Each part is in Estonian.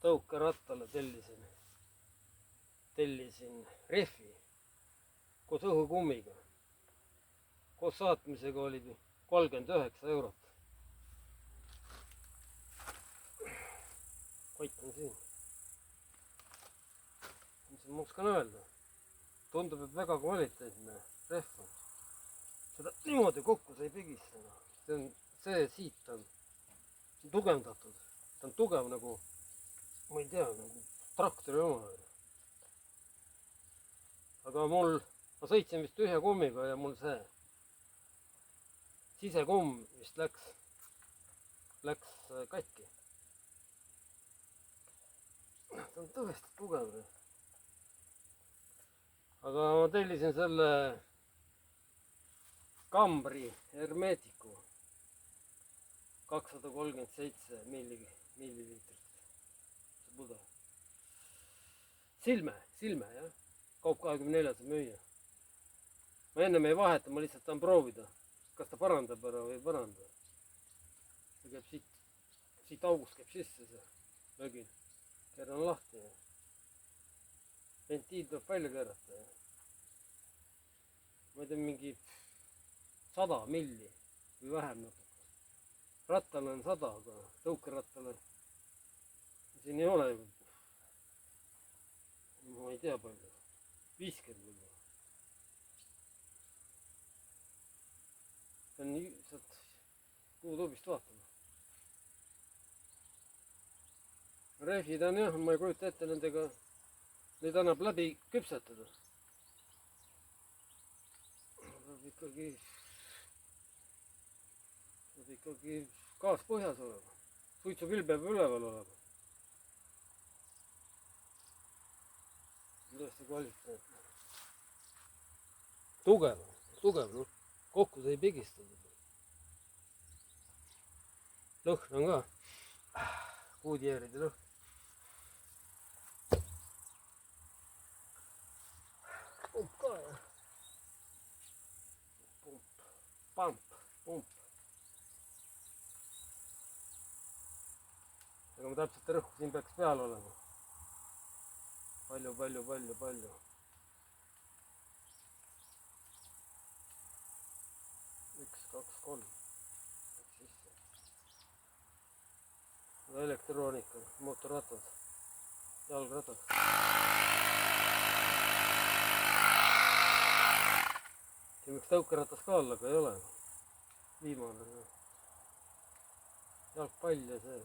tõukerattale tellisin rehvi koos õhukummiga. Koos saatmisega oli 39 eurot. Kott on siin. Mis ma oskan öelda? Tundub, et väga kvaliteetne rehv on. Seda niimoodi kokku sa ei pigista. See siit on tugevdatud. Ta on tugev nagu, ma ei tea, nagu traktori oma. Aga ma sõitsin vist ühe kummiga ja mul see sisekumm vist läks katki. Ta on tõesti tugev. Aga ma tellisin selle Kambri Hermetiku 237 milliliitrit. Silme, jah. Kaup 24 müüa. Ma ennem ei vaheta, ma lihtsalt tahan proovida, kas ta parandab ära või ei paranda. See käib siit august käib sisse see mögin. Keeran lahti ja ventiil tuleb välja keerata. Ma ei tea, mingi 100 milli või vähem natuke. Rattale on 100, aga tõukerattale siin ei ole. Ma ei tea palju. 50 võib-olla. See on sealt kuutubist vaatama. Rehvid on jah, ma ei kujuta ette nendega, neid annab läbi küpsetada. Peab ikkagi gaas põhjas olema. Suitsupill peab üleval olema. Tõesti kvaliteetne. Tugev, noh. Kokku sai pigistada. Lõhn on ka. Kuudjääride lõhn. Pump ka jah. Pump. Aga ma täpselt rõhku siin peaks peal olema. Palju. 1, 2, 3. Sisse. Elektroonika, mootorratad, jalgratad. Siin võiks tõukeratas ka olla, aga ei ole. Viimane. Jalgpall ja see.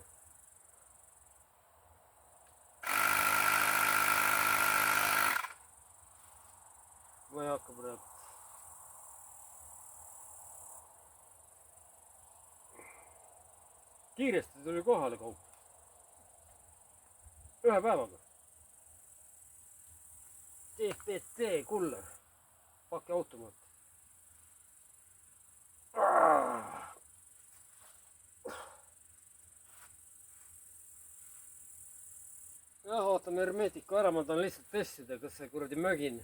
Ma ei hakka praegu. Kiiresti tuli kohale kaup. Ühe päevaga. TPT kuller. Pakiautomaat. Jah, ootame Hermetiku ära, ma tahan lihtsalt testida, kas see kuradi mögin,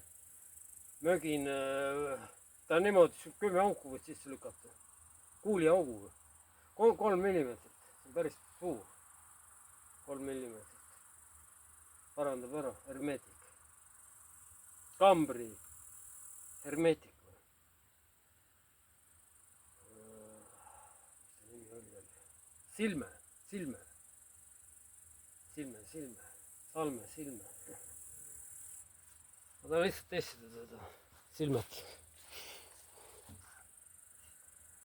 ta on niimoodi 10 auku võid sisse lükata. Kuuli auguga. 3 millimeetrit. See on päris suur. 3 millimeetrit. Parandab ära. Hermetik. Kambri Hermetik. Silme. Salme silme. Ma tahan lihtsalt testida seda silmet.